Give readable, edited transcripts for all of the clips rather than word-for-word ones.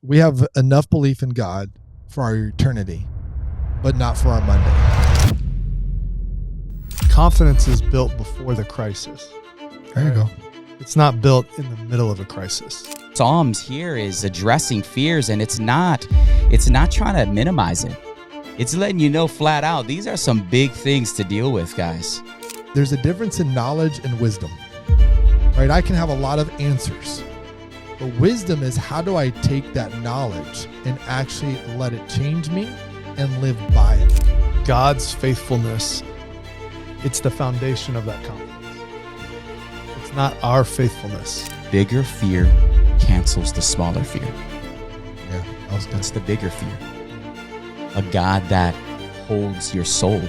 We have enough belief in God for our eternity, but not for our Monday. Confidence is built before the crisis. There you go. It's not built in the middle of a crisis. Psalms here is addressing fears, and it's not trying to minimize it. It's letting you know flat out, these are some big things to deal with, guys. There's a difference in knowledge and wisdom, right? I can have a lot of answers, but wisdom is how do I take that knowledge and actually let it change me and live by it? God's faithfulness, it's the foundation of that confidence. It's not our faithfulness. Bigger fear cancels the smaller fear. Yeah, that was good. That's the bigger fear. A God that holds your soul.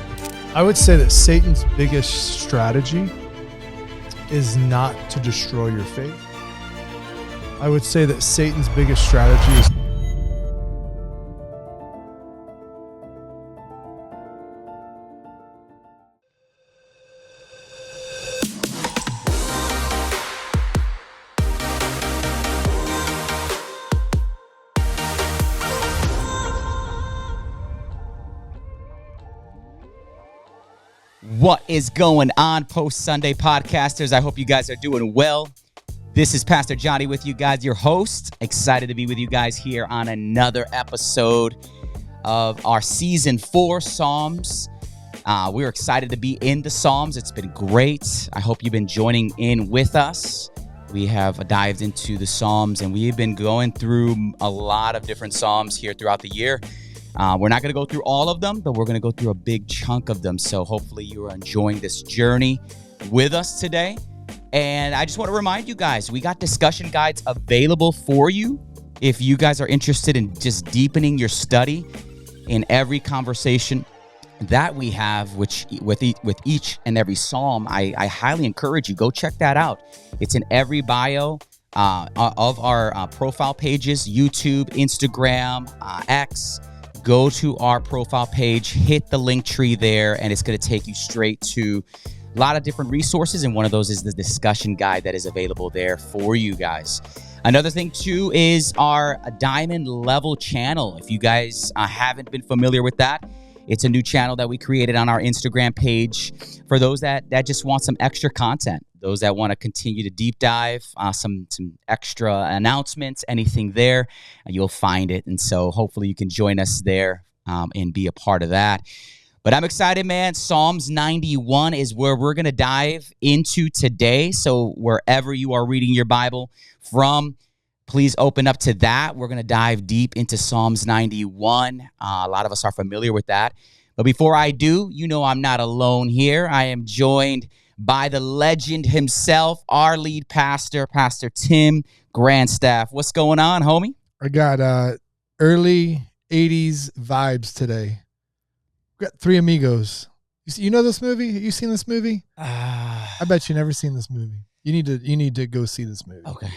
I would say that Satan's biggest strategy is not to destroy your faith. I would say that Satan's biggest strategy is What is going on, post-Sunday podcasters? I hope you guys are doing well. This is Pastor Johnny with you guys, your host. Excited to be with you guys here on another episode of our Season 4 Psalms. We're excited to be in the Psalms. It's been great. I hope you've been joining in with us. We have dived into the Psalms, and we've been going through a lot of different Psalms here throughout the year. We're not going to go through all of them, but we're going to go through a big chunk of them. So hopefully you are enjoying this journey with us today. And I just want to remind you guys, we got discussion guides available for you. If you guys are interested in just deepening your study in every conversation that we have, which with each and every Psalm, I highly encourage you, go check that out. It's in every bio of our profile pages, YouTube, Instagram, X. Go to our profile page, hit the link tree there, and it's going to take you straight to a lot of different resources, and one of those is the discussion guide that is available there for you guys. Another thing, too, is our Diamond Level channel. If you guys haven't been familiar with that, it's a new channel that we created on our Instagram page for those that just want some extra content, those that want to continue to deep dive, some extra announcements, anything there, you'll find it. And so hopefully you can join us there and be a part of that. But I'm excited, man. Psalms 91 is where we're going to dive into today. So wherever you are reading your Bible from, please open up to that. We're going to dive deep into Psalms 91. A lot of us are familiar with that. But before I do, you know I'm not alone here. I am joined by the legend himself, our lead pastor, Pastor Tim Grandstaff. What's going on, homie? I got early 80s vibes today. We got Three Amigos. You know this movie? You seen this movie? I bet you never seen this movie. You need to go see this movie. Okay.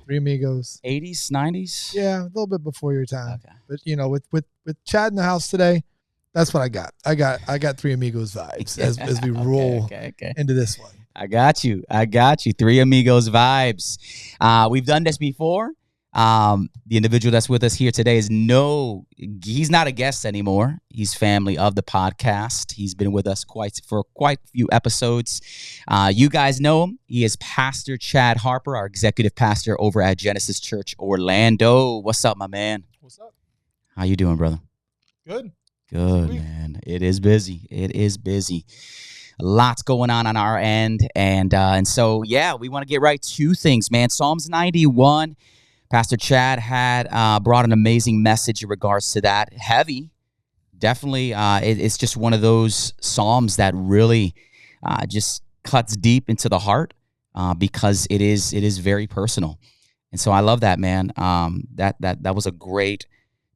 Three Amigos. 80s, 90s? Yeah, a little bit before your time. Okay. But you know, with Chad in the house today, that's what I got. I got Three Amigos vibes as we roll into this one. I got you. Three Amigos vibes. We've done this before. The individual that's with us here today he's not a guest anymore. He's family of the podcast. He's been with us for quite a few episodes. You guys know him. He is Pastor Chad Harper, our executive pastor over at Genesis Church Orlando. What's up, my man? What's up? How you doing, brother? Good. Good, man. It is busy. Lots going on our end. And so, yeah, we want to get right to things, man. Psalms 91. Pastor Chad had brought an amazing message in regards to that. Heavy. Definitely, it's just one of those Psalms that really just cuts deep into the heart because it is very personal. And so I love that, man. That was a great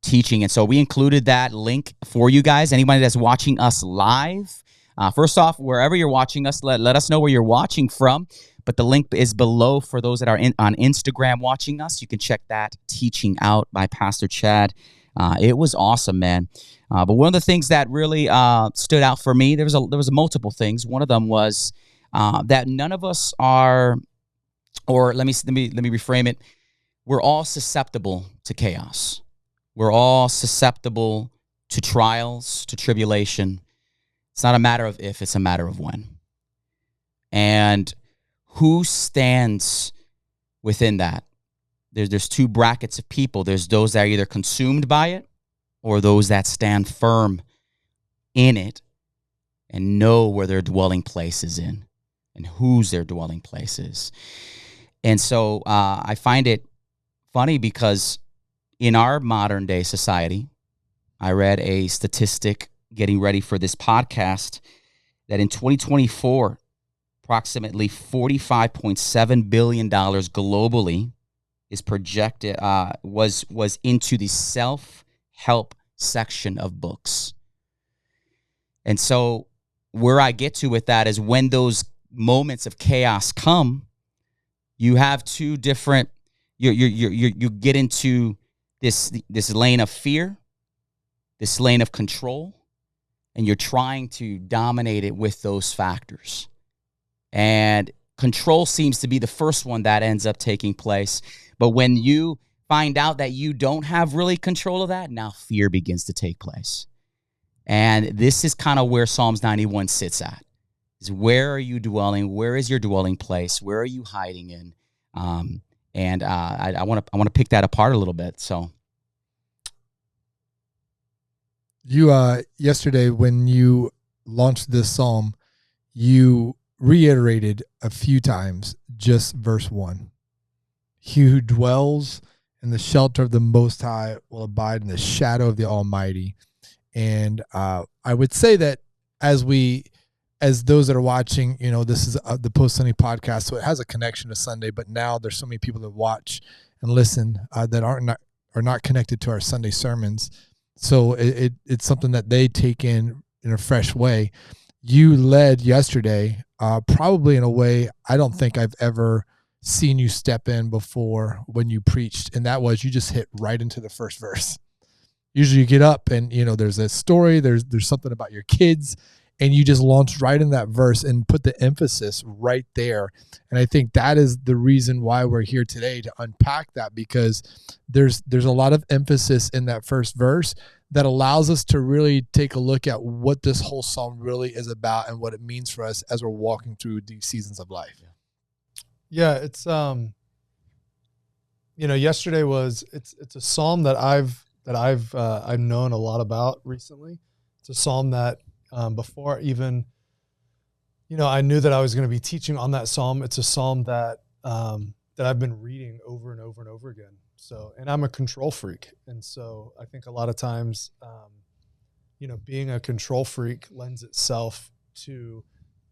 teaching. And so we included that link for you guys. Anybody that's watching us live, first off, wherever you're watching us, let us know where you're watching from. But the link is below for those that are on Instagram watching us. You can check that teaching out by Pastor Chad. It was awesome, man. But one of the things that really stood out for me, there was multiple things. One of them was that none of us are, or let me reframe it. we're all susceptible to chaos. We're all susceptible to trials, to tribulation. It's not a matter of if, it's a matter of when. And who stands within that? There's two brackets of people. There's those that are either consumed by it or those that stand firm in it and know where their dwelling place is in and whose their dwelling place is. And so I find it funny because in our modern day society, I read a statistic getting ready for this podcast that in 2024, approximately $45.7 billion globally is projected, was into the self-help section of books. And so where I get to with that is when those moments of chaos come, you have two different, you get into this lane of fear, this lane of control, and you're trying to dominate it with those factors. And control seems to be the first one that ends up taking place. But when you find out that you don't have really control of that, now fear begins to take place. And this is kind of where Psalms 91 sits at. Is where are you dwelling? Where is your dwelling place? Where are you hiding in? And I want to pick that apart a little bit. So you yesterday when you launched this psalm, you reiterated a few times just verse 1. He who dwells in the shelter of the Most High will abide in the shadow of the Almighty. And I would say that as those that are watching, this is the Post Sunday podcast, so it has a connection to Sunday, but now there's so many people that watch and listen that are not connected to our Sunday sermons. So it's something that they take in a fresh way. You led yesterday, probably in a way I don't think I've ever seen you step in before when you preached, and that was you just hit right into the first verse. Usually you get up and there's a story, there's something about your kids, and you just launched right in that verse and put the emphasis right there. And I think that is the reason why we're here today, to unpack that, because there's a lot of emphasis in that first verse that allows us to really take a look at what this whole psalm really is about and what it means for us as we're walking through these seasons of life. Yeah, it's yesterday was it's a psalm that I've known a lot about recently. It's a psalm that before even I knew that I was going to be teaching on that psalm. It's a psalm that I've been reading over and over and over again. So, and I'm a control freak, and so I think a lot of times, being a control freak lends itself to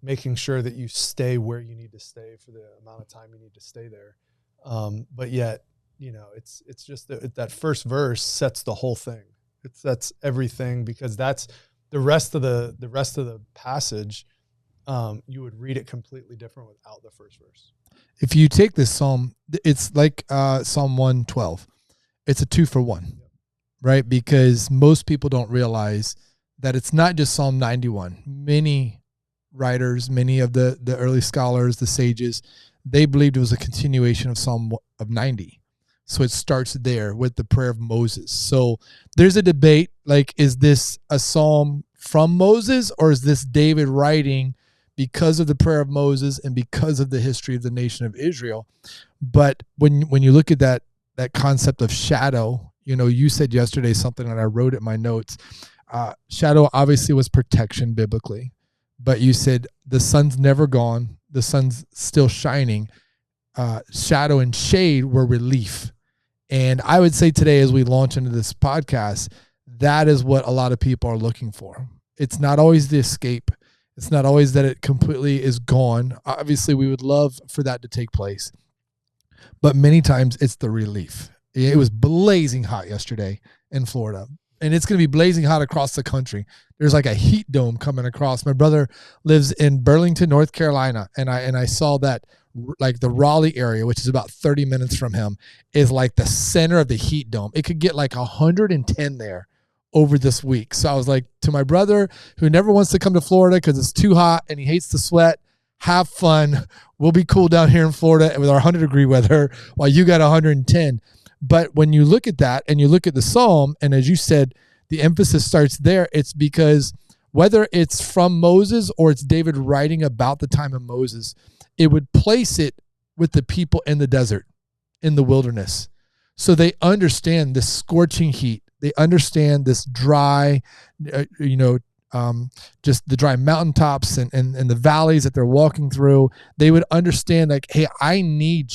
making sure that you stay where you need to stay for the amount of time you need to stay there. But yet, it's just that first verse sets the whole thing. It sets everything, because that's the rest of the passage. You would read it completely different without the first verse. If you take this psalm, it's like Psalm 112. It's a 2-for-1, right? Because most people don't realize that it's not just Psalm 91. Many writers, many of the early scholars, the sages, they believed it was a continuation of Psalm of 90. So it starts there with the prayer of Moses. So there's a debate, like, is this a psalm from Moses, or is this David writing because of the prayer of Moses and because of the history of the nation of Israel? But when you look at that concept of shadow, you said yesterday something that I wrote in my notes. Shadow obviously was protection biblically, but you said the sun's never gone, the sun's still shining. Shadow and shade were relief. And I would say today, as we launch into this podcast, that is what a lot of people are looking for. It's not always the escape. It's not always that it completely is gone. Obviously, we would love for that to take place. But many times it's the relief. It was blazing hot yesterday in Florida, and it's going to be blazing hot across the country. There's like a heat dome coming across. My brother lives in Burlington, North Carolina, and I saw that, like, the Raleigh area, which is about 30 minutes from him, is like the center of the heat dome. It could get like 110 there over this week. So I was like, to my brother, who never wants to come to Florida because it's too hot and he hates the sweat, have fun. We'll be cool down here in Florida with our 100-degree weather while you got 110. But when you look at that and you look at the Psalm, and as you said, the emphasis starts there, it's because whether it's from Moses or it's David writing about the time of Moses, it would place it with the people in the desert, in the wilderness. So they understand this scorching heat. They understand this dry, just the dry mountaintops and the valleys that they're walking through. They would understand like, hey, I need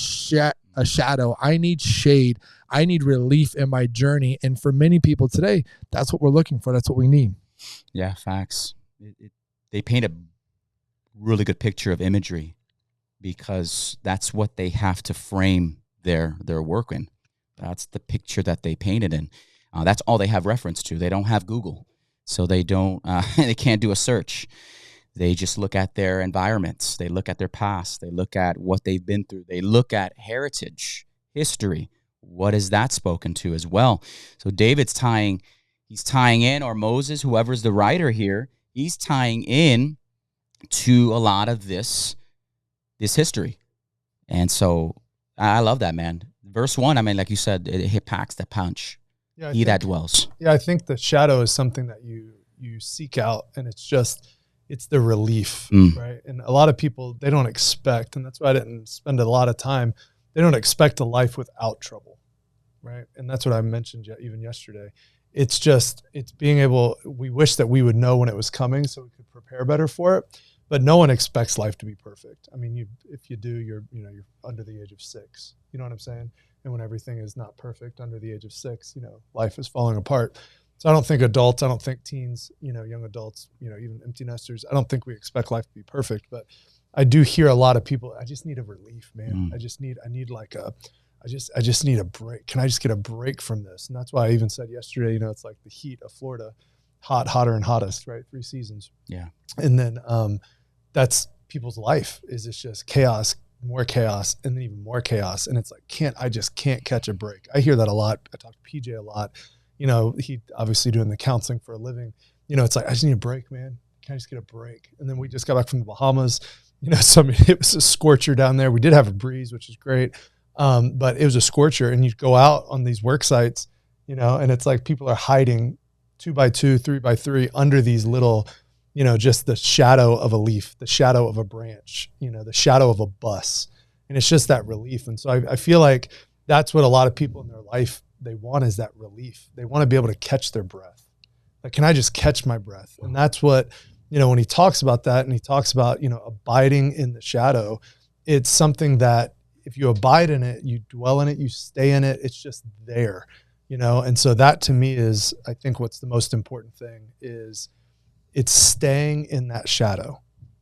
a shadow. I need shade. I need relief in my journey. And for many people today, that's what we're looking for. That's what we need. Yeah, facts. They paint a really good picture of imagery because that's what they have to frame their work in. That's the picture that they painted in. That's all they have reference to. They don't have Google, so they don't. They can't do a search. They just look at their environments. They look at their past. They look at what they've been through. They look at heritage, history. What is that spoken to as well? So David's he's tying in, or Moses, whoever's the writer here, he's tying in to a lot of this history. And so I love that, man. Verse 1, I mean, like you said, it packs the punch. Yeah, that dwells. Yeah, I think the shadow is something that you seek out, and it's the relief, right? And a lot of people, they don't expect, and that's why I didn't spend a lot of time, they don't expect a life without trouble, right? And that's what I mentioned even yesterday. It's being able, we wish that we would know when it was coming so we could prepare better for it, but no one expects life to be perfect. I mean, if you do, you're under the age of 6, you know what I'm saying? And when everything is not perfect under the age of 6, life is falling apart. So I don't think adults, I don't think teens, young adults, even empty nesters, I don't think we expect life to be perfect, but I do hear a lot of people, I just need a relief, man. I just need a break. Can I just get a break from this? And that's why I even said yesterday, it's like the heat of Florida, hot, hotter, and hottest, right? 3 seasons. Yeah. And then that's people's life is it's just chaos, more chaos, and then even more chaos. And it's like, I just can't catch a break. I hear that a lot. I talk to PJ a lot. He obviously doing the counseling for a living. It's like, I just need a break, man. Can I just get a break? And then we just got back from the Bahamas. So I mean, it was a scorcher down there. We did have a breeze, which is great. But it was a scorcher, and you go out on these work sites, and it's like people are hiding 2x2, 3x3 under these little, just the shadow of a leaf, the shadow of a branch, the shadow of a bus. And it's just that relief. And so I feel like that's what a lot of people in their life, they want, is that relief. They want to be able to catch their breath. Like, can I just catch my breath? And that's what, when he talks about that, and he talks about, abiding in the shadow, it's something that if you abide in it, you dwell in it, you stay in it, it's just there, And so that to me is, I think what's the most important thing is it's staying in that shadow,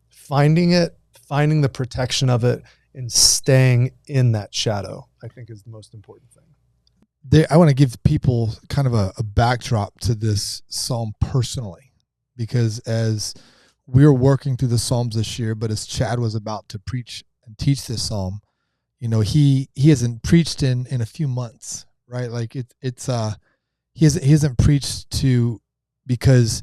finding the protection of it, and staying in that shadow, I think is the most important thing. I want to give people kind of a backdrop to this Psalm personally, because as we were working through the Psalms this year, but as Chad was about to preach and teach this Psalm, he hasn't preached in a few months, right? Like he hasn't preached because,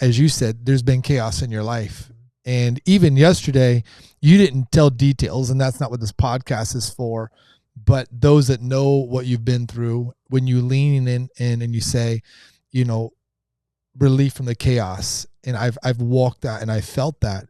as you said, there's been chaos in your life. And even yesterday, you didn't tell details, and that's not what this podcast is for. But those that know what you've been through, when you lean in and you say, relief from the chaos, and I've walked that and I felt that,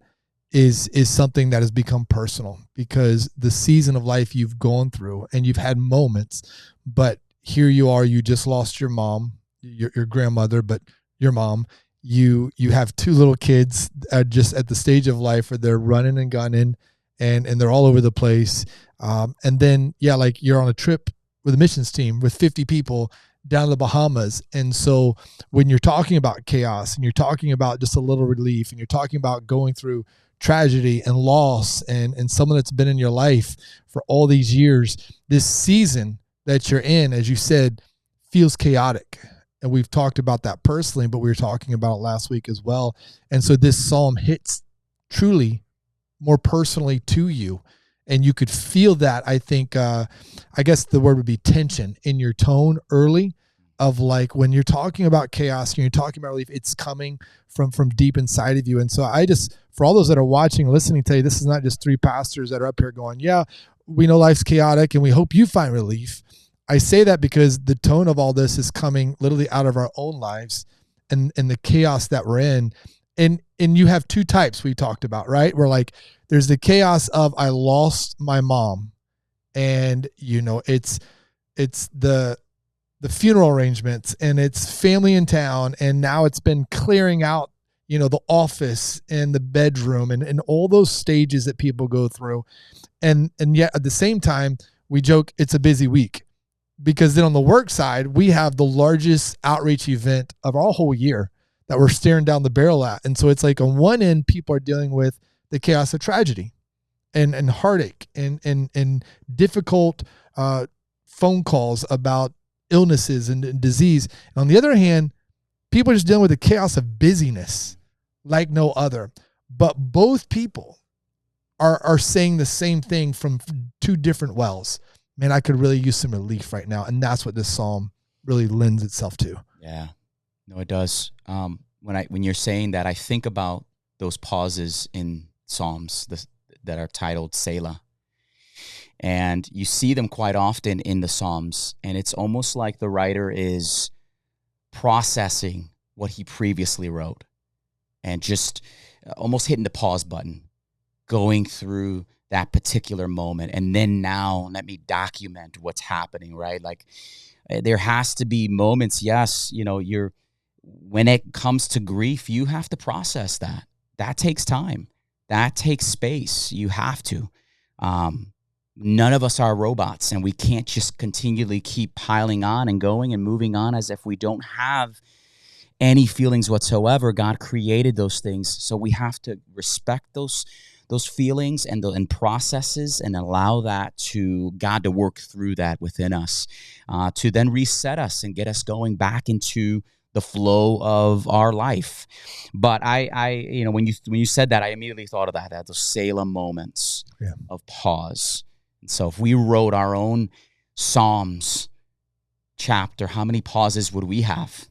is something that has become personal, because the season of life you've gone through and you've had moments, but here you are, you just lost your mom, your grandmother, but your mom, you have 2 little kids just at the stage of life where they're running and gunning and they're all over the place. And then, like you're on a trip with a missions team with 50 people down to the Bahamas. And so when you're talking about chaos and you're talking about just a little relief and you're talking about going through tragedy and loss and someone that's been in your life for all these years, this season that you're in, as you said, feels chaotic. And we've talked about that personally, but we were talking about it last week as well. And so this Psalm hits truly more personally to you. And you could feel that, I think, I guess the word would be tension in your tone early of like when you're talking about chaos and you're talking about relief, it's coming from deep inside of you. And so I just, for all those that are watching, listening to you, this is not just three pastors that are up here going, yeah, we know life's chaotic and we hope you find relief. I say that because the tone of all this is coming literally out of our own lives and the chaos that we're in. And you have two types we talked about, right? We're like, there's the chaos of I lost my mom, and it's the funeral arrangements, and it's family in town, and now it's been clearing out, the office and the bedroom and all those stages that people go through. And yet at the same time, we joke it's a busy week, because then on the work side, we have the largest outreach event of our whole year that we're staring down the barrel at. And so it's like on one end, people are dealing with the chaos of tragedy and heartache and difficult phone calls about illnesses and disease. And on the other hand, people are just dealing with the chaos of busyness like no other. But both people are saying the same thing from two different wells. Man, I could really use some relief right now. And that's what this psalm really lends itself to. Yeah, no, it does. When you're saying that, I think about those pauses in Psalms that are titled Selah. And you see them quite often in the Psalms. And it's almost like the writer is processing what he previously wrote and just almost hitting the pause button, going through that particular moment. And then now let me document what's happening, right? Like there has to be moments. Yes. When it comes to grief, you have to process that. That takes time. That takes space. You have to. None of us are robots, and we can't just continually keep piling on and going and moving on as if we don't have any feelings whatsoever. God created those things, so we have to respect those feelings and processes and allow that to God to work through that within us, to then reset us and get us going back into the flow of our life. But when you said that, I immediately thought of that, those Selah moments of pause. And so if we wrote our own Psalms chapter, how many pauses would we have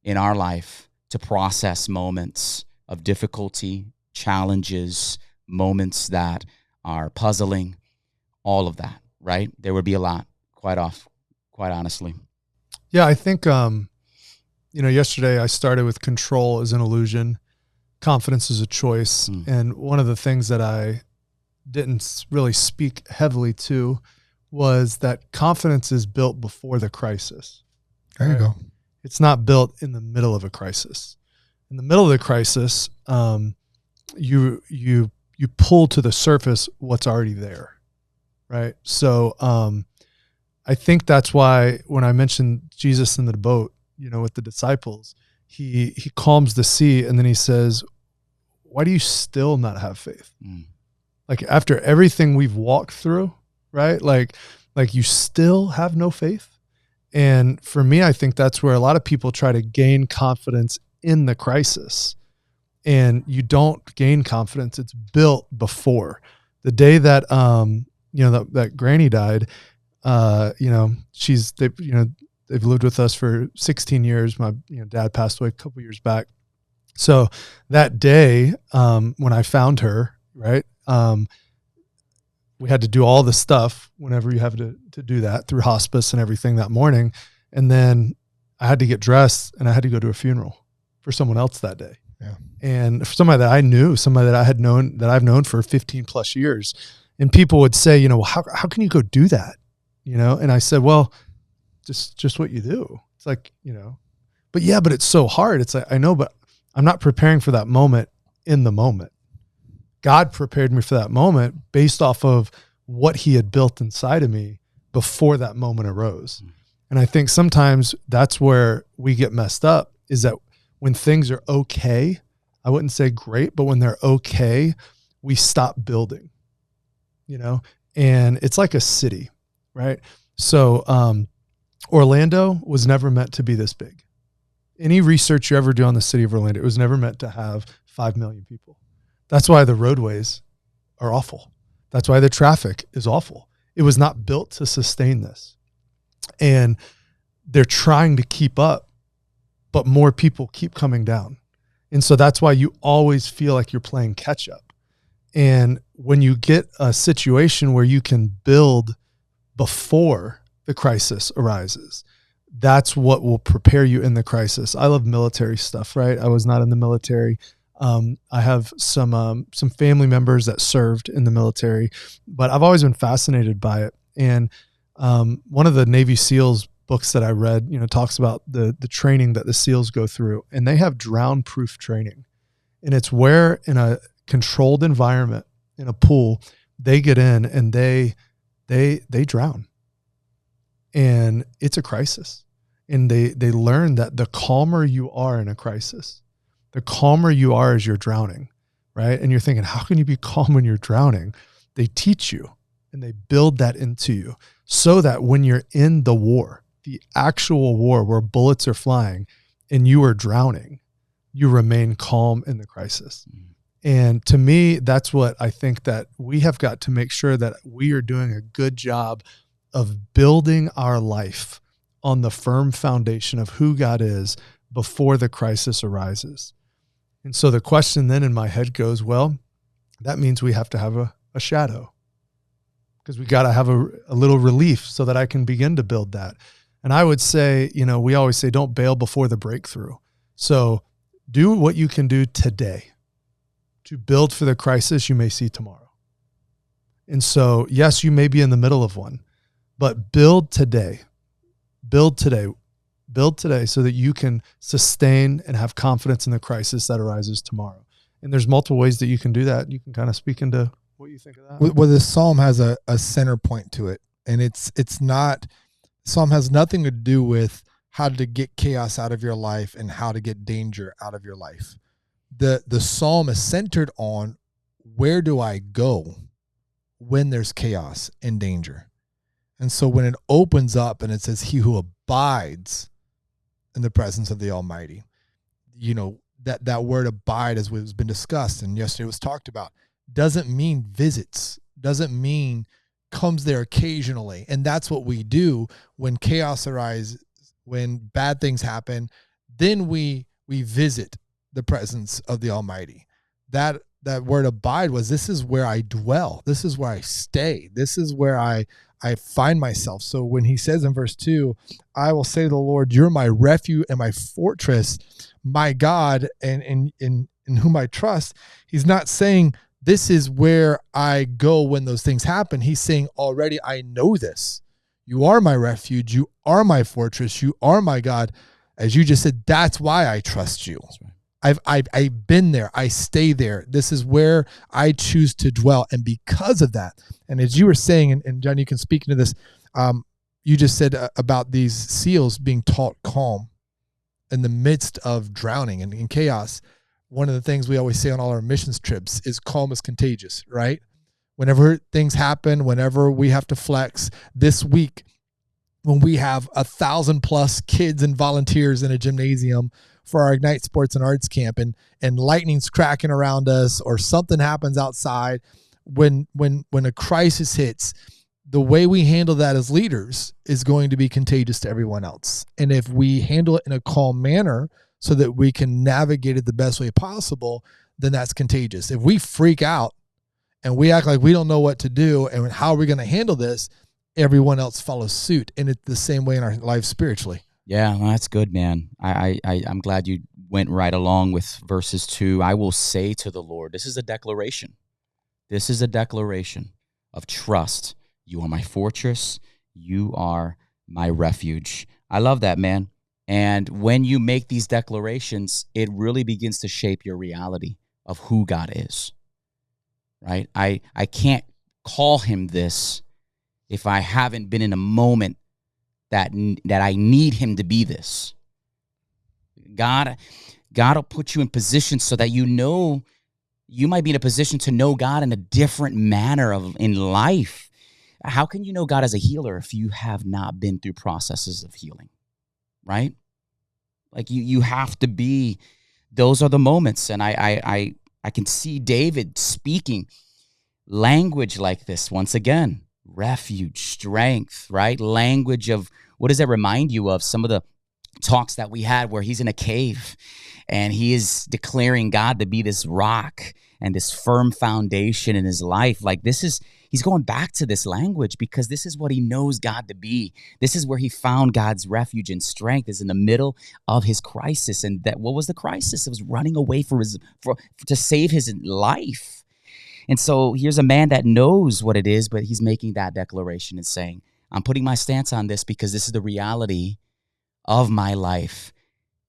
in our life to process moments of difficulty, challenges, moments that are puzzling, all of that, right? There would be a lot, quite honestly. Yeah, I think, yesterday I started with control is an illusion, confidence is a choice. And one of the things that I didn't really speak heavily to was that confidence is built before the crisis. There you go. It's not built in the middle of a crisis. In the middle of the crisis, you pull to the surface what's already there, right? So I think that's why when I mentioned Jesus in the boat, with the disciples, he calms the sea, and then he says, why do you still not have faith? Like after everything we've walked through, right? Like you still have no faith. And for me, I think that's where a lot of people try to gain confidence in the crisis. And you don't gain confidence. It's built before. The day that that Granny died, they've lived with us for 16 years. My dad passed away a couple years back. So that day, when I found her, right, we had to do all the stuff whenever you have to do that through hospice and everything that morning. And then I had to get dressed and I had to go to a funeral for someone else that day. Yeah. And for somebody that I knew, somebody that I've known for 15 plus years. And people would say, well, how can you go do that? And I said, well, just what you do. It's like, but it's so hard. It's like, I know, but I'm not preparing for that moment in the moment. God prepared me for that moment based off of what he had built inside of me before that moment arose. And I think sometimes that's where we get messed up, is that when things are okay, I wouldn't say great, but when they're okay, we stop building, and it's like a city, right? So, Orlando was never meant to be this big. Any research you ever do on the city of Orlando, it was never meant to have 5 million people. That's why the roadways are awful. That's why the traffic is awful. It was not built to sustain this. And they're trying to keep up, but more people keep coming down. And so that's why you always feel like you're playing catch up. And when you get a situation where you can build before the crisis arises, that's what will prepare you in the crisis. I love military stuff, right? I was not in the military. I have some family members that served in the military, but I've always been fascinated by it. And one of the Navy SEALs books that I read, talks about the training that the SEALs go through, and they have drown-proof training. And it's where in a controlled environment, in a pool, they get in and they drown. And it's a crisis. And they learn that the calmer you are in a crisis, the calmer you are as you're drowning, right? And you're thinking, how can you be calm when you're drowning? They teach you and they build that into you so that when you're in the war, the actual war where bullets are flying and you are drowning, you remain calm in the crisis. And to me, that's what I think that we have got to make sure that we are doing a good job of building our life on the firm foundation of who God is before the crisis arises. And so the question then in my head goes, well, that means we have to have a shadow, because we got to have a little relief so that I can begin to build that. And I would say, we always say, don't bail before the breakthrough. So do what you can do today to build for the crisis you may see tomorrow. And so, yes, you may be in the middle of one, but build today. Build today so that you can sustain and have confidence in the crisis that arises tomorrow. And there's multiple ways that you can do that. You can kind of speak into what you think of that. Well, this psalm has a center point to it, and it's not. Psalm has nothing to do with how to get chaos out of your life and how to get danger out of your life. The psalm is centered on, where do I go when there's chaos and danger? And so when it opens up and it says, he who abides in the presence of the Almighty, that word abide, as was been discussed and yesterday was talked about, doesn't mean visits, doesn't mean comes there occasionally. And that's what we do when chaos arises, when bad things happen, then we visit the presence of the Almighty. That word abide was, this is where I dwell. This is where I stay. This is where I find myself. So when he says in verse 2, I will say to the Lord, you're my refuge and my fortress, my God, and in whom I trust. He's not saying this is where I go when those things happen. He's saying, already I know this. You are my refuge. You are my fortress. You are my God. As you just said, that's why I trust you. That's right. I've been there. I stay there. This is where I choose to dwell. And because of that, and as you were saying, and John, you can speak into this, you just said about these SEALs being taught calm in the midst of drowning and in chaos. One of the things we always say on all our missions trips is calm is contagious, right? Whenever things happen, whenever we have to flex, this week, when we have 1,000+ kids and volunteers in a gymnasium for our Ignite Sports and Arts Camp, and lightning's cracking around us, or something happens outside, when a crisis hits, the way we handle that as leaders is going to be contagious to everyone else. And if we handle it in a calm manner so that we can navigate it the best way possible, then that's contagious. If we freak out and we act like we don't know what to do and how are we going to handle this, everyone else follows suit. And it's the same way in our life spiritually. Yeah, well, that's good, man. I'm glad you went right along with verses 2. I will say to the Lord, this is a declaration. This is a declaration of trust. You are my fortress. You are my refuge. I love that, man. And when you make these declarations, it really begins to shape your reality of who God is, right? I can't call him this if I haven't been in a moment that I need him to be this. God will put you in position so that you might be in a position to know God in a different manner in life. How can you know God as a healer if you have not been through processes of healing, right? Like you have to be, those are the moments. And I can see David speaking language like this once again. Refuge, strength, right? Language of what does that remind you of? Some of the talks that we had where he's in a cave and he is declaring God to be this rock and this firm foundation in his life. Like he's going back to this language because this is what he knows God to be. This is where he found God's refuge and strength, is in the middle of his crisis. And what was the crisis? It was running away to save his life. And so here's a man that knows what it is, but he's making that declaration and saying, I'm putting my stance on this because this is the reality of my life.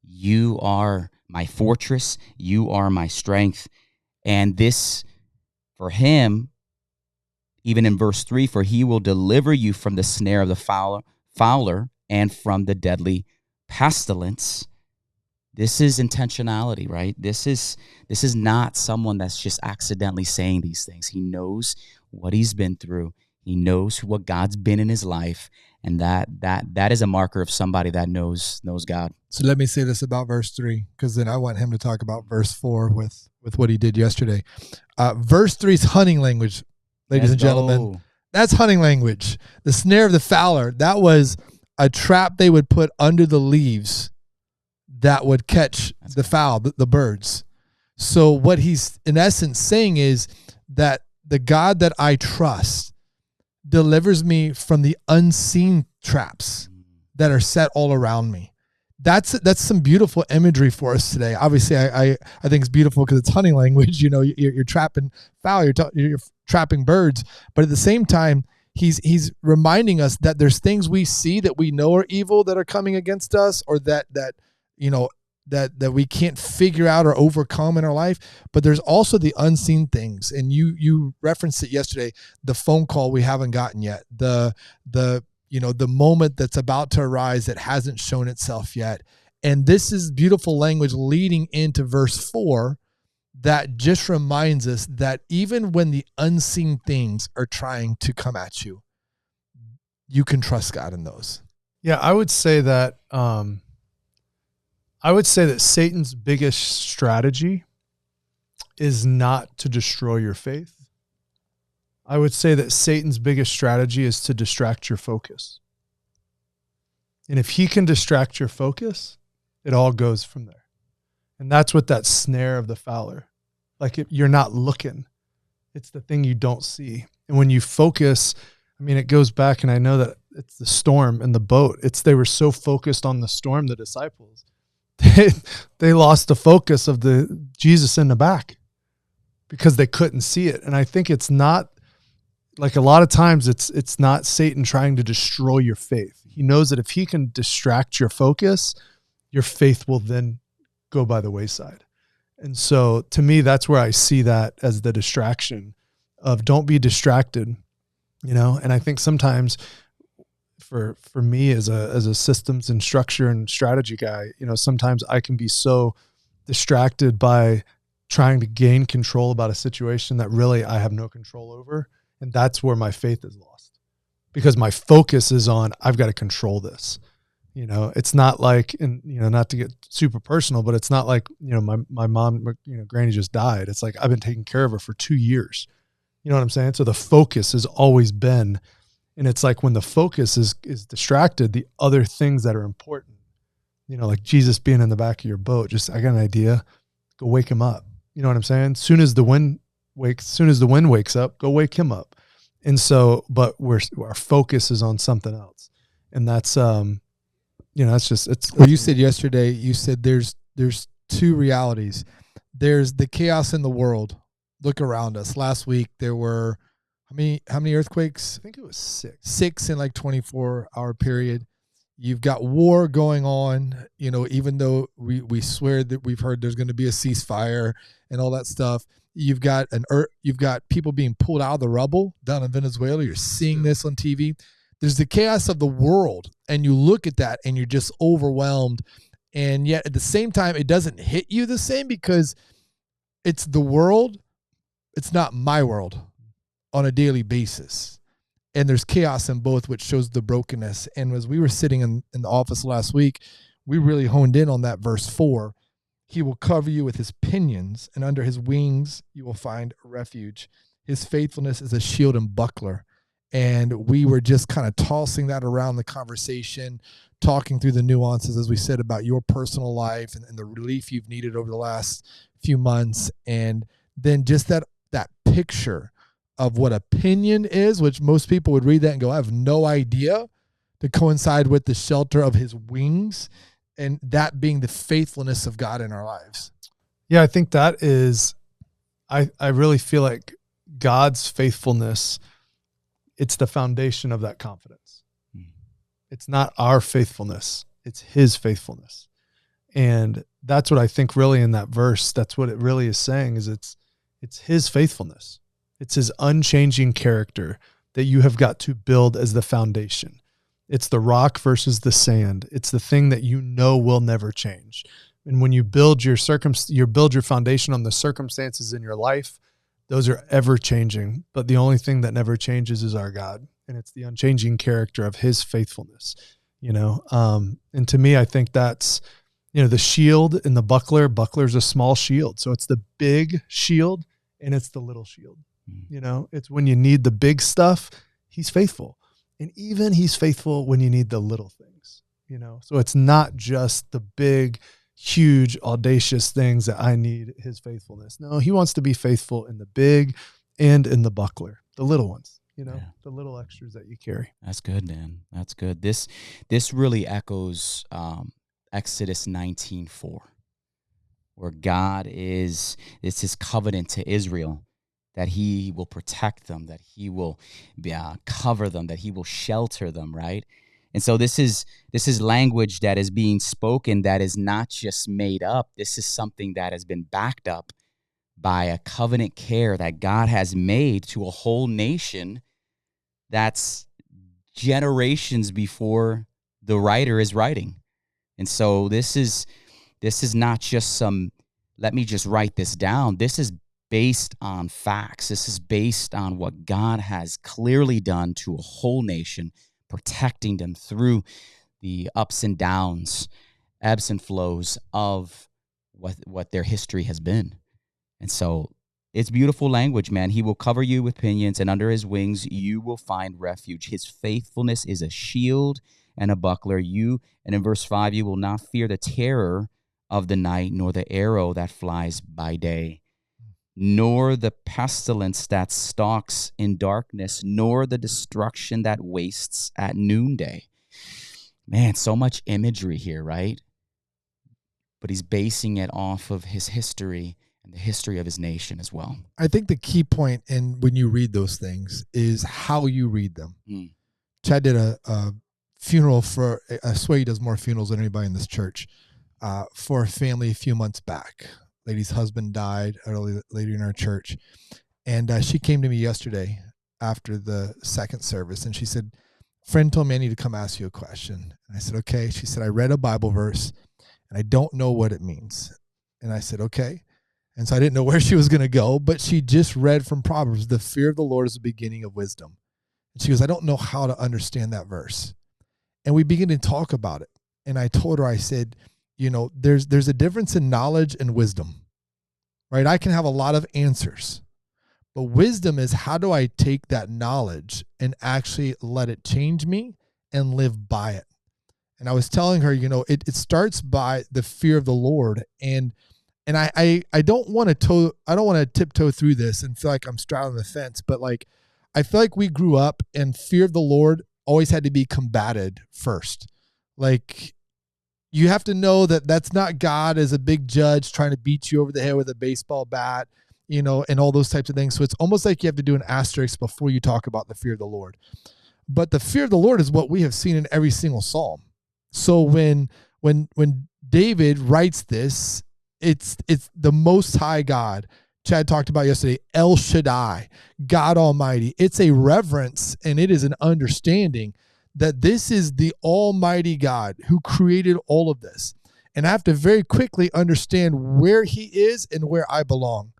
You are my fortress. You are my strength. And this, for him, even in verse 3, for he will deliver you from the snare of the fowler and from the deadly pestilence. This is intentionality, right? This is not someone that's just accidentally saying these things. He knows what he's been through. He knows what God's been in his life. And that is a marker of somebody that knows God. So let me say this about verse 3, because then I want him to talk about verse 4 with what he did yesterday. Verse 3 is hunting language, ladies and gentlemen. That's hunting language. The snare of the fowler, that was a trap they would put under the leaves that would catch the fowl, the birds. So what he's in essence saying is that the God that I trust delivers me from the unseen traps that are set all around me. That's some beautiful imagery for us today. Obviously, I think it's beautiful because it's hunting language. You know, you're trapping fowl, you're trapping birds, but at the same time, he's reminding us that there's things we see that we know are evil that are coming against us, or that you know that we can't figure out or overcome in our life. But there's also the unseen things, and you referenced it yesterday. The phone call we haven't gotten yet, the moment that's about to arise that hasn't shown itself yet. And this is beautiful language leading into verse 4 that just reminds us that even when the unseen things are trying to come at you, you can trust God in those. Yeah, I would say that Satan's biggest strategy is not to destroy your faith. I would say that Satan's biggest strategy is to distract your focus. And if he can distract your focus, it all goes from there. And that's what that snare of the fowler, like you're not looking. It's the thing you don't see. And when you focus, I mean, it goes back, and I know that it's the storm and the boat. They were so focused on the storm, the disciples, they lost the focus of the Jesus in the back because they couldn't see it. And I think it's not, like a lot of times it's not Satan trying to destroy your faith. He knows that if he can distract your focus, your faith will then go by the wayside. And so to me, that's where I see that as the distraction of don't be distracted, And I think sometimes for me as a systems and structure and strategy guy, sometimes I can be so distracted by trying to gain control about a situation that really I have no control over. And that's where my faith is lost, because my focus is on, I've got to control this. It's not like, and not to get super personal, but it's not like, my mom, Granny just died. It's like, I've been taking care of her for 2 years. You know what I'm saying? So the focus has always been, and it's like when the focus is distracted, the other things that are important, like Jesus being in the back of your boat, I got an idea, go wake him up. You know what I'm saying? Soon as the wind wakes up, go wake him up. And so, but our focus is on something else. And that's, Well, you said yesterday, there's two realities. There's the chaos in the world. Look around us. Last week, there were, how many earthquakes? I think it was 6. 6 in like 24-hour period. You've got war going on, even though we swear that we've heard there's going to be a ceasefire and all that stuff. You've got people being pulled out of the rubble down in Venezuela. You're seeing this on TV. There's the chaos of the world, and you look at that and you're just overwhelmed. And yet at the same time, it doesn't hit you the same because it's the world. It's not my world on a daily basis. And there's chaos in both, which shows the brokenness. And as we were sitting in the office last week, we really honed in on that verse 4. He will cover you with his pinions, and under his wings you will find refuge. His faithfulness is a shield and buckler. And we were just kind of tossing that around the conversation, talking through the nuances, as we said, about your personal life and the relief you've needed over the last few months. And then just that picture of what opinion is, which most people would read that and go, I have no idea, to coincide with the shelter of his wings, and that being the faithfulness of God in our lives. Yeah, I think that is, I really feel like God's faithfulness, it's the foundation of that confidence. It's not our faithfulness, it's his faithfulness. And that's what I think really in that verse, that's what it really is saying, is it's his faithfulness. It's his unchanging character that you have got to build as the foundation. It's the rock versus the sand. It's the thing that you know will never change. And when you build your foundation on the circumstances in your life, those are ever changing. But the only thing that never changes is our God. And it's the unchanging character of his faithfulness, and to me, I think that's, the shield and the buckler. Buckler's a small shield. So it's the big shield and it's the little shield. It's when you need the big stuff, he's faithful. And even he's faithful when you need the little things, so it's not just the big, huge, audacious things that I need his faithfulness. No, he wants to be faithful in the big and in the buckler, the little ones, the little extras that you carry. That's good, man. That's good. This really echoes Exodus 19:4, where God it's his covenant to Israel, that he will protect them, that he will cover them, that he will shelter them, right? And so this is language that is being spoken that is not just made up. This is something that has been backed up by a covenant care that God has made to a whole nation that's generations before the writer is writing. And so this is not just some, let me just write this down. This is based on facts. This is based on what God has clearly done to a whole nation, protecting them through the ups and downs, ebbs and flows of what their history has been. And so it's beautiful language, man. He will cover you with pinions, and under his wings you will find refuge. His faithfulness is a shield and a buckler. And in verse 5, you will not fear the terror of the night, nor the arrow that flies by day, nor the pestilence that stalks in darkness, nor the destruction that wastes at noonday. Man, so much imagery here, right? But he's basing it off of his history and the history of his nation as well. I think the key point in when you read those things is how you read them. Chad did a funeral for, I swear he does more funerals than anybody in this church, for a family a few months back. Lady's husband died later in our church. And she came to me yesterday after the second service, and she said, friend told me I need to come ask you a question. And I said, okay. She said, I read a Bible verse and I don't know what it means. And I said, okay. And so I didn't know where she was going to go, but she just read from Proverbs, the fear of the Lord is the beginning of wisdom. And she goes, I don't know how to understand that verse. And we began to talk about it. And I told her, I said, there's a difference in knowledge and wisdom, right? I can have a lot of answers, but wisdom is, how do I take that knowledge and actually let it change me and live by it? And I was telling her, it starts by the fear of the Lord. And I don't want to tiptoe through this and feel like I'm straddling the fence, but I feel like we grew up and fear of the Lord always had to be combated first. You have to know that that's not God as a big judge trying to beat you over the head with a baseball bat, and all those types of things. So it's almost like you have to do an asterisk before you talk about the fear of the Lord. But the fear of the Lord is what we have seen in every single psalm. So when David writes this, it's the Most High God. Chad talked about yesterday, El Shaddai, God Almighty. It's a reverence and it is an understanding that this is the Almighty God who created all of this. And I have to very quickly understand where he is and where I belong.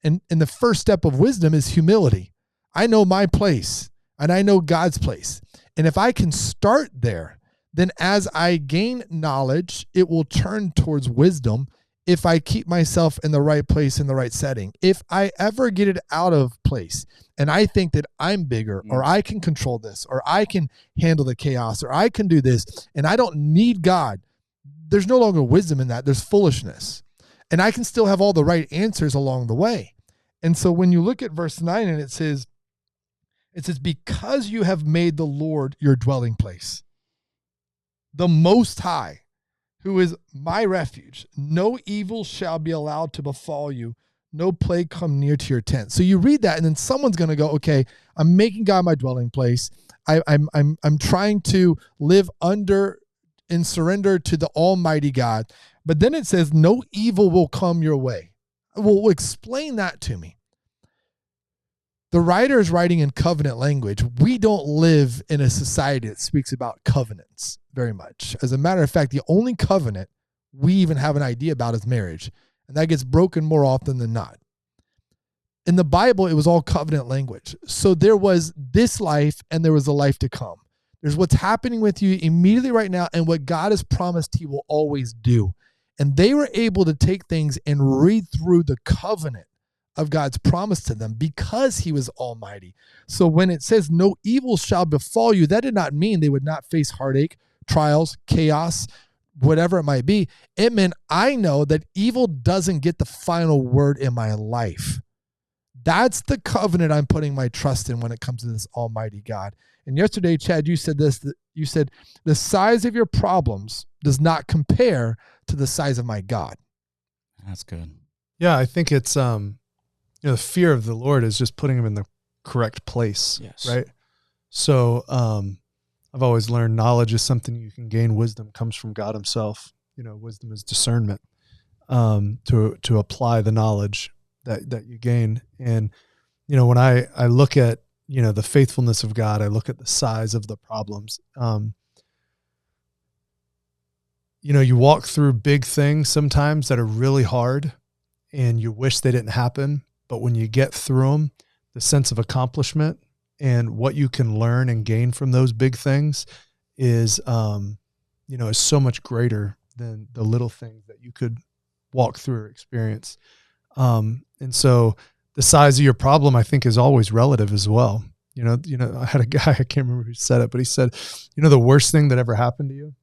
And the first step of wisdom is humility. I know my place and I know God's place. And if I can start there, then as I gain knowledge, it will turn towards wisdom if I keep myself in the right place, in the right setting. If I ever get it out of place and I think that I'm bigger or I can control this or I can handle the chaos or I can do this and I don't need God, there's no longer wisdom in that. There's foolishness. And I can still have all the right answers along the way. And so when you look at verse 9 and it says, because you have made the Lord your dwelling place, the Most High, who is my refuge, no evil shall be allowed to befall you, no plague come near to your tent. So you read that, and then someone's going to go, okay, I'm making God my dwelling place. I'm trying to live under and surrender to the Almighty God. But then it says, no evil will come your way. Well, explain that to me. The writer is writing in covenant language. We don't live in a society that speaks about covenants very much. As a matter of fact, the only covenant we even have an idea about is marriage, and that gets broken more often than not. In the Bible, it was all covenant language. So there was this life and there was a life to come. There's what's happening with you immediately right now and what God has promised he will always do. And they were able to take things and read through the covenant of God's promise to them because he was almighty. So when it says no evil shall befall you, that did not mean they would not face heartache, trials, chaos, whatever it might be. It meant I know that evil doesn't get the final word in my life. That's the covenant I'm putting my trust in when it comes to this almighty God. And yesterday, Chad, you said this, you said the size of your problems does not compare to the size of my God. That's good. Yeah, I think it's, the fear of the Lord is just putting him in the correct place. Yes. Right. So, I've always learned knowledge is something you can gain. Wisdom comes from God himself. Wisdom is discernment, to apply the knowledge that you gain. And, when I look at, the faithfulness of God, I look at the size of the problems. You walk through big things sometimes that are really hard and you wish they didn't happen. But when you get through them, the sense of accomplishment and what you can learn and gain from those big things is so much greater than the little things that you could walk through or experience. And so the size of your problem, I think, is always relative as well. I had a guy, I can't remember who said it, but he said, the worst thing that ever happened to you,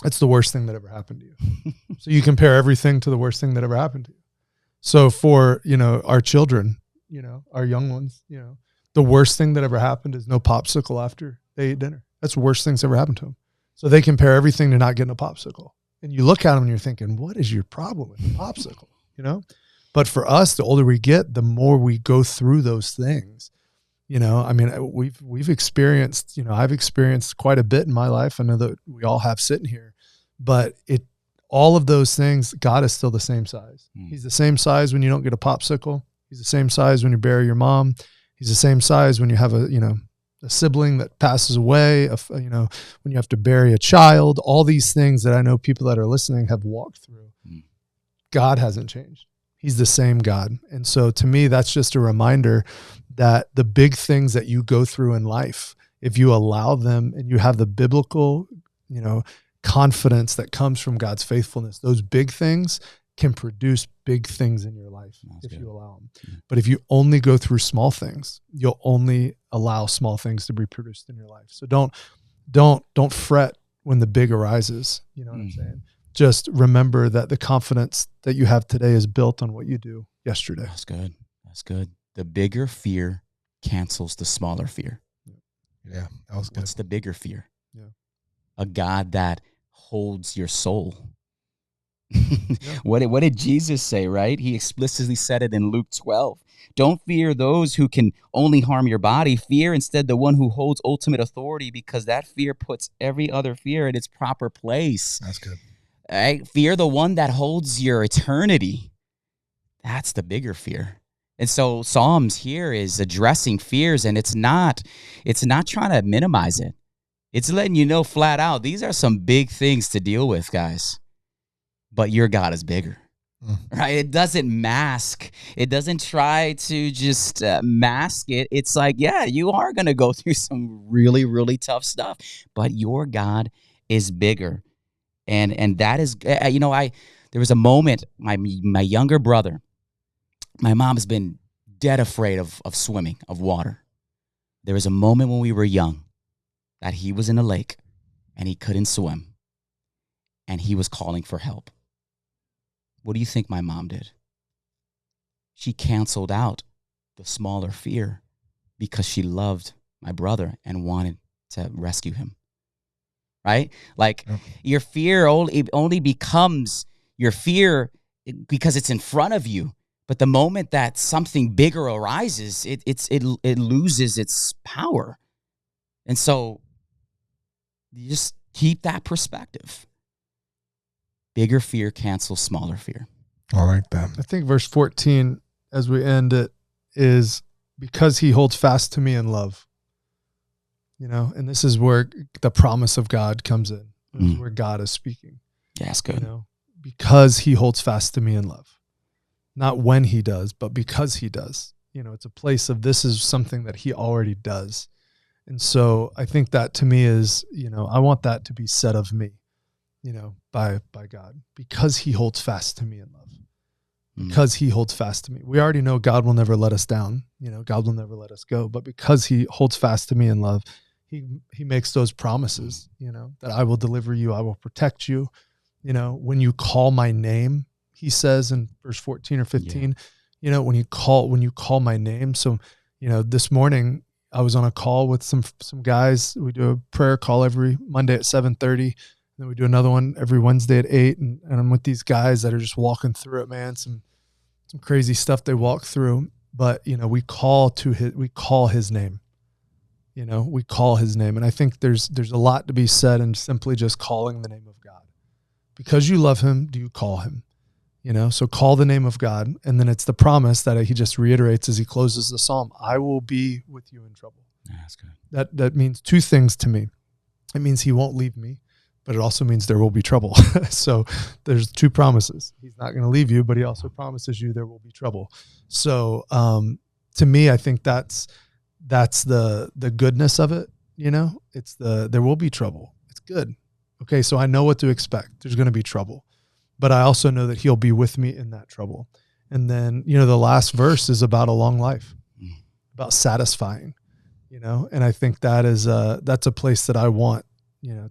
it's the worst thing that ever happened to you. So you compare everything to the worst thing that ever happened to you. So for, our children, our young ones, the worst thing that ever happened is no popsicle after they ate dinner. That's the worst thing's ever happened to them. So they compare everything to not getting a popsicle. And you look at them and you're thinking, what is your problem with the popsicle? But for us, the older we get, the more we go through those things. We've experienced, I've experienced quite a bit in my life. I know that we all have sitting here, but all of those things, God is still the same size. He's the same size when you don't get a popsicle. He's the same size when you bury your mom. He's the same size when you have a sibling that passes away, when you have to bury a child, all these things that I know people that are listening have walked through. God hasn't changed. He's the same God. And so to me, that's just a reminder that the big things that you go through in life, if you allow them and you have the biblical, confidence that comes from God's faithfulness, those big things can produce big things in your life you allow them. But if you only go through small things, you'll only allow small things to be produced in your life. So don't fret when the big arises. You know what I'm saying? Just remember that the confidence that you have today is built on what you do yesterday. That's good. That's good. The bigger fear cancels the smaller fear. Yeah, that was good. What's the bigger fear? Yeah. A God that holds your soul. What did Jesus say, right? He explicitly said it in Luke 12. Don't fear those who can only harm your body. Fear instead the one who holds ultimate authority, because that fear puts every other fear in its proper place. That's good. Right? Fear the one that holds your eternity. That's the bigger fear. And so Psalms here is addressing fears, and it's not trying to minimize it. It's letting you know flat out, these are some big things to deal with, guys. But your God is bigger, right? It doesn't mask. It doesn't try to just mask it. It's like, yeah, you are going to go through some really, really tough stuff, but your God is bigger. And that is, There was a moment, my younger brother, my mom has been dead afraid of swimming, of water. There was a moment when we were young that he was in a lake and he couldn't swim and he was calling for help. What do you think my mom did? She canceled out the smaller fear because she loved my brother and wanted to rescue him. Right? Like your fear only becomes your fear because it's in front of you. But the moment that something bigger arises, it loses its power. And so you just keep that perspective. Bigger fear cancels smaller fear. I like that. I think verse 14, as we end it, is because he holds fast to me in love. And this is where the promise of God comes in. This is where God is speaking. Yeah, that's good. Because he holds fast to me in love. Not when he does, but because he does. It's a place of this is something that he already does. And so I think that to me is, I want that to be said of me, by God, because he holds fast to me in love. Because he holds fast to me. We already know God will never let us down. God will never let us go. But because he holds fast to me in love, he makes those promises, that I will deliver you. I will protect you. When you call my name, he says in verse 14 or 15, when you call my name. So, this morning I was on a call with some guys. We do a prayer call every Monday at 7:30. And then we do another one every Wednesday at 8. And I'm with these guys that are just walking through it, man. Some crazy stuff they walk through, but we call his name. We call his name. And I think there's a lot to be said in simply just calling the name of God. Because you love him, do you call him? So call the name of God. And then it's the promise that he just reiterates as he closes the psalm. I will be with you in trouble. Yeah, that's good. That means two things to me. It means he won't leave me, but it also means there will be trouble. So there's two promises. He's not going to leave you, but he also promises you there will be trouble. So to me, I think that's the goodness of it. It's there will be trouble. It's good. Okay. So I know what to expect. There's going to be trouble, but I also know that he'll be with me in that trouble. And then, the last verse is about a long life, about satisfying, and I think that is that's a place that I want,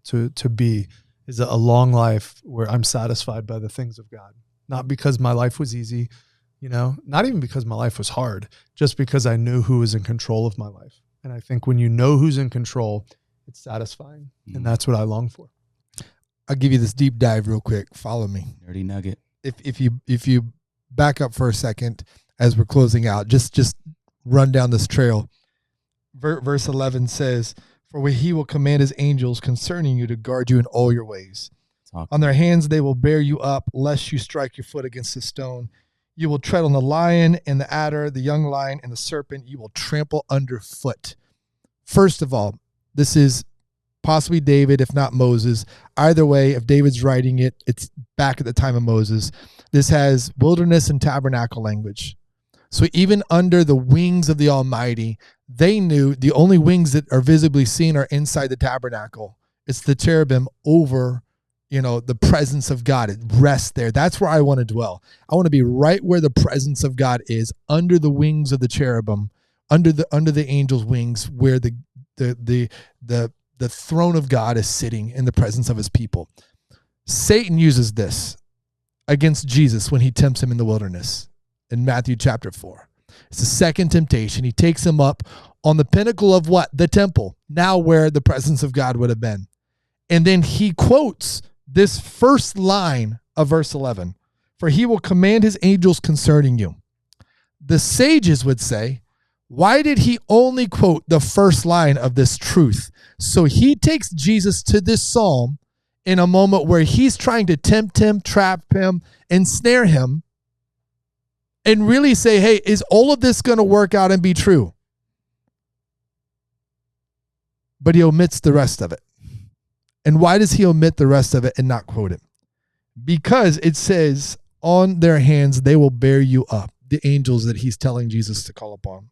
to be, is a long life where I'm satisfied by the things of God, not because my life was easy, not even because my life was hard, just because I knew who was in control of my life. And I think when you know who's in control, it's satisfying. And that's what I long for. I'll give you this deep dive real quick. Follow me. Dirty nugget. If you back up for a second as we're closing out, just run down this trail. Verse 11 says, "For he will command his angels concerning you to guard you in all your ways. On their hands they will bear you up, lest you strike your foot against a stone. You will tread on the lion and the adder, the young lion and the serpent. You will trample underfoot." First of all, this is possibly David, if not Moses. Either way, if David's writing it, it's back at the time of Moses. This has wilderness and tabernacle language. So even under the wings of the Almighty, they knew the only wings that are visibly seen are inside the tabernacle. It's the cherubim over, the presence of God. It rests there. That's where I want to dwell. I want to be right where the presence of God is, under the wings of the cherubim, under the angel's wings, where the throne of God is sitting in the presence of his people. Satan uses this against Jesus when he tempts him in the wilderness in Matthew chapter 4. It's the second temptation. He takes him up on the pinnacle of what? The temple, now where the presence of God would have been. And then he quotes this first line of verse 11, "For he will command his angels concerning you." The sages would say, why did he only quote the first line of this truth? So he takes Jesus to this psalm in a moment where he's trying to tempt him, trap him, ensnare him, and really say, hey, is all of this going to work out and be true? But he omits the rest of it. And why does he omit the rest of it and not quote it? Because it says, on their hands they will bear you up, the angels that he's telling Jesus to call upon,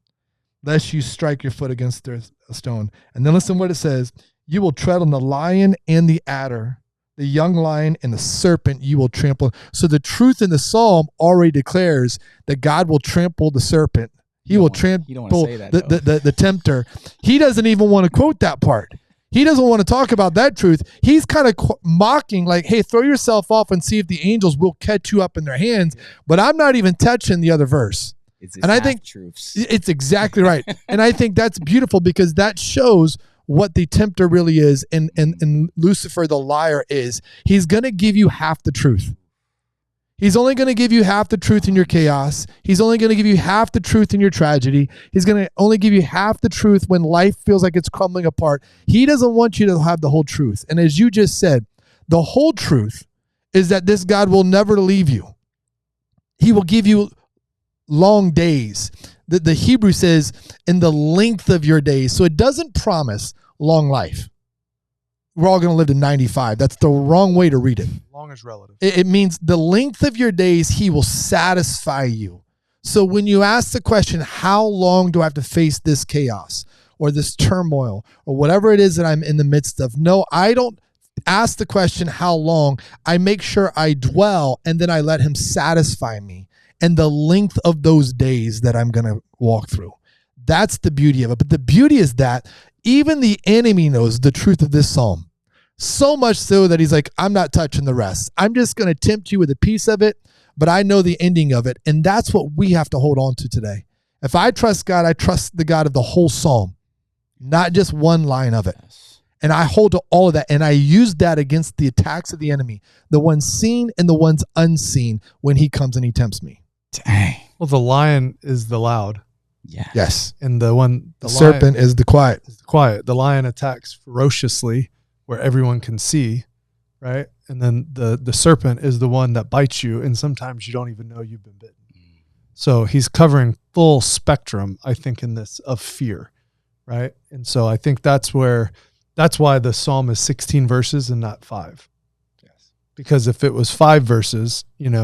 lest you strike your foot against a stone. And then listen what it says. You will tread on the lion and the adder, the young lion and the serpent you will trample. So the truth in the psalm already declares that God will trample the serpent. He will trample the tempter. He doesn't even want to quote that part. He doesn't want to talk about that truth. He's kind of mocking, like, hey, throw yourself off and see if the angels will catch you up in their hands. But I'm not even touching the other verse. And I think it's exactly right. And I think that's beautiful because that shows what the tempter really is and Lucifer, the liar, is. He's going to give you half the truth. He's only going to give you half the truth in your chaos. He's only going to give you half the truth in your tragedy. He's going to only give you half the truth when life feels like it's crumbling apart. He doesn't want you to have the whole truth. And as you just said, the whole truth is that this God will never leave you. He will give you long days. The Hebrew says in the length of your days. So it doesn't promise long life. We're all going to live to 95. That's the wrong way to read it. Long is relative. It means the length of your days, he will satisfy you. So when you ask the question, how long do I have to face this chaos or this turmoil or whatever it is that I'm in the midst of? No, I don't ask the question, how long? I make sure I dwell and then I let him satisfy me and the length of those days that I'm going to walk through. That's the beauty of it. But the beauty is that even the enemy knows the truth of this psalm. So much so that he's like, I'm not touching the rest. I'm just going to tempt you with a piece of it, but I know the ending of it. And that's what we have to hold on to today. If I trust God, I trust the God of the whole psalm, not just one line of it. And I hold to all of that. And I use that against the attacks of the enemy, the ones seen and the ones unseen when he comes and he tempts me. Dang. Well, the lion is the loud. Yeah. Yes. And the serpent is the quiet. The lion attacks ferociously where everyone can see, right? And then the serpent is the one that bites you, and sometimes you don't even know you've been bitten. So he's covering full spectrum, I think, in this of fear, right? And so I think that's why the psalm is 16 verses and not 5. Yes. Because if it was 5 verses,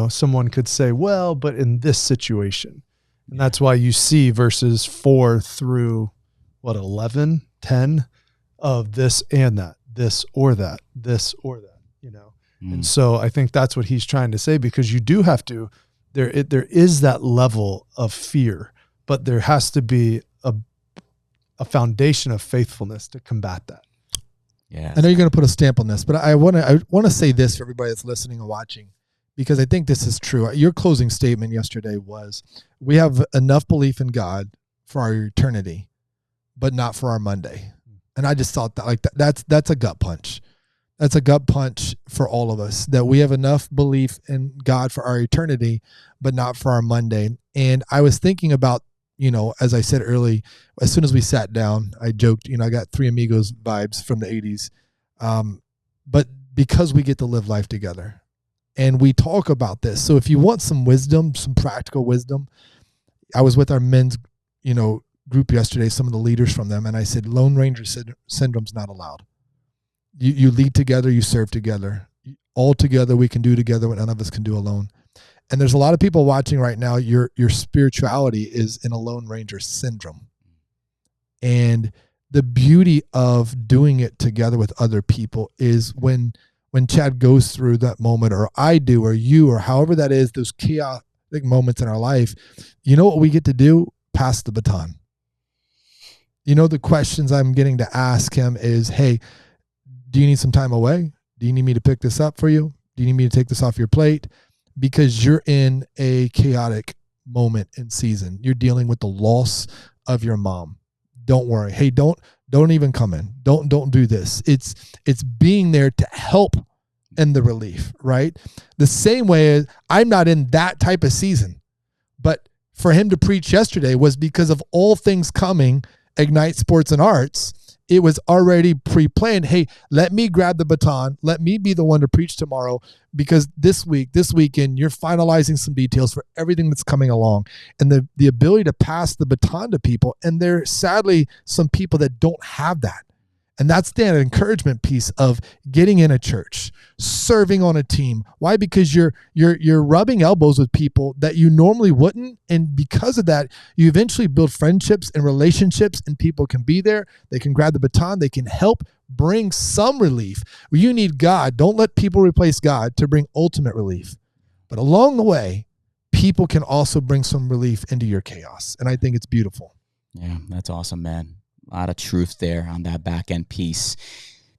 someone could say, well, but in this situation. And that's why you see verses 4 through 11, 10 of this and that, this or that, And so I think that's what he's trying to say, because you do have to, there is that level of fear, but there has to be a foundation of faithfulness to combat that. Yeah. I know you're going to put a stamp on this, but I want to say this for everybody that's listening and watching, because I think this is true. Your closing statement yesterday was, we have enough belief in God for our eternity, but not for our Monday. And I just thought that's a gut punch. That's a gut punch for all of us, that we have enough belief in God for our eternity, but not for our Monday. And I was thinking about, as I said early, as soon as we sat down, I joked, I got Three Amigos vibes from the 80s. But because we get to live life together and we talk about this. So if you want some wisdom, some practical wisdom, I was with our men's, group yesterday, some of the leaders from them, and I said, Lone Ranger syndrome's not allowed. You lead together, you serve together. All together, we can do together what none of us can do alone. And there's a lot of people watching right now, your spirituality is in a Lone Ranger syndrome. And the beauty of doing it together with other people is when Chad goes through that moment, or I do, or you, or however that is, those chaotic moments in our life, you know what we get to do? Pass the baton. The questions I'm getting to ask him is, hey, do you need some time away? Do you need me to pick this up for you? Do you need me to take this off your plate? Because you're in a chaotic moment and season. You're dealing with the loss of your mom. Don't worry. Hey, don't even come in. Don't do this. It's being there to help in the relief, right? The same way as I'm not in that type of season, but for him to preach yesterday was because of all things coming, Ignite Sports and Arts. It was already pre-planned. Hey, let me grab the baton. Let me be the one to preach tomorrow, because this weekend, you're finalizing some details for everything that's coming along, and the ability to pass the baton to people. And there are sadly some people that don't have that. And that's the encouragement piece of getting in a church, serving on a team. Why? Because you're rubbing elbows with people that you normally wouldn't. And because of that, you eventually build friendships and relationships, and people can be there. They can grab the baton. They can help bring some relief. You need God. Don't let people replace God to bring ultimate relief. But along the way, people can also bring some relief into your chaos. And I think it's beautiful. Yeah, that's awesome, man. A lot of truth there on that back end piece.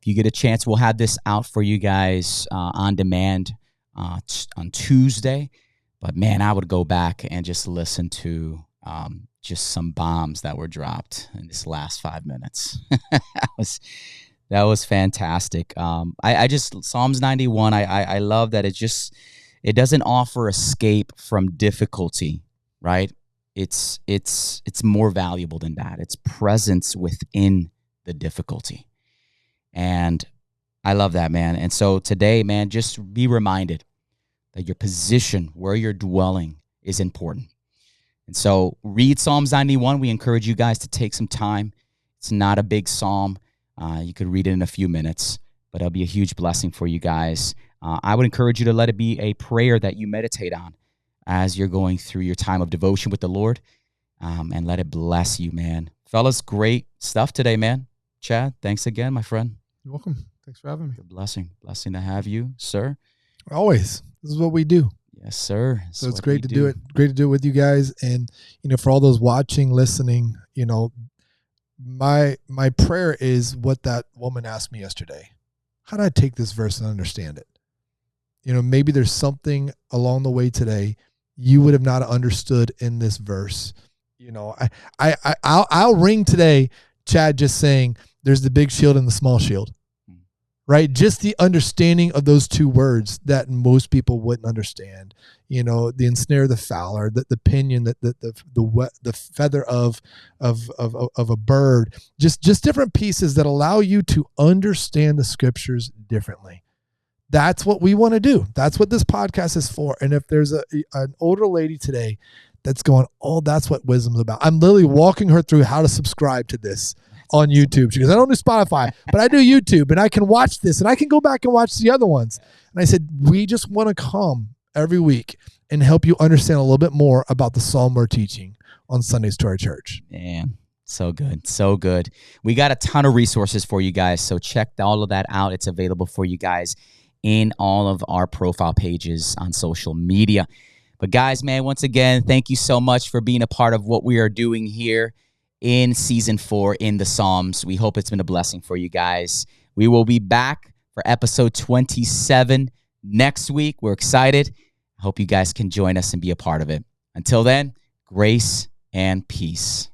If you get a chance, we'll have this out for you guys on demand on Tuesday. But man, I would go back and just listen to just some bombs that were dropped in this last 5 minutes. that was fantastic. I just Psalms 91. I love that it doesn't offer escape from difficulty, right? It's more valuable than that. It's presence within the difficulty. And I love that, man. And so today, man, just be reminded that your position, where you're dwelling, is important. And so read Psalms 91. We encourage you guys to take some time. It's not a big psalm. You could read it in a few minutes, but it'll be a huge blessing for you guys. I would encourage you to let it be a prayer that you meditate on as you're going through your time of devotion with the Lord, and let it bless you, man. Fellas, great stuff today, man. Chad, thanks again, my friend. You're welcome. Thanks for having me. Good blessing to have you, sir. Always. This is what we do. Yes, sir. So it's great to do it. Great to do it with you guys. And, for all those watching, listening, my prayer is what that woman asked me yesterday. How do I take this verse and understand it? Maybe there's something along the way today you would have not understood in this verse. I'll ring today, Chad, just saying there's the big shield and the small shield, right? Just the understanding of those two words that most people wouldn't understand. The ensnare, the fowler, the pinion, the feather of a bird, just different pieces that allow you to understand the scriptures differently. That's what we want to do. That's what this podcast is for. And if there's an older lady today that's going, oh, that's what wisdom's about. I'm literally walking her through how to subscribe to this on YouTube. She goes, I don't do Spotify, but I do YouTube, and I can watch this, and I can go back and watch the other ones. And I said, we just want to come every week and help you understand a little bit more about the Psalm we're teaching on Sundays to our church. Man, so good. So good. We got a ton of resources for you guys, so check all of that out. It's available for you guys in all of our profile pages on social media. But guys, man, once again, thank you so much for being a part of what we are doing here in season 4 in the Psalms. We hope it's been a blessing for you guys. We will be back for episode 27 next week. We're excited. I hope you guys can join us and be a part of it. Until then, grace and peace.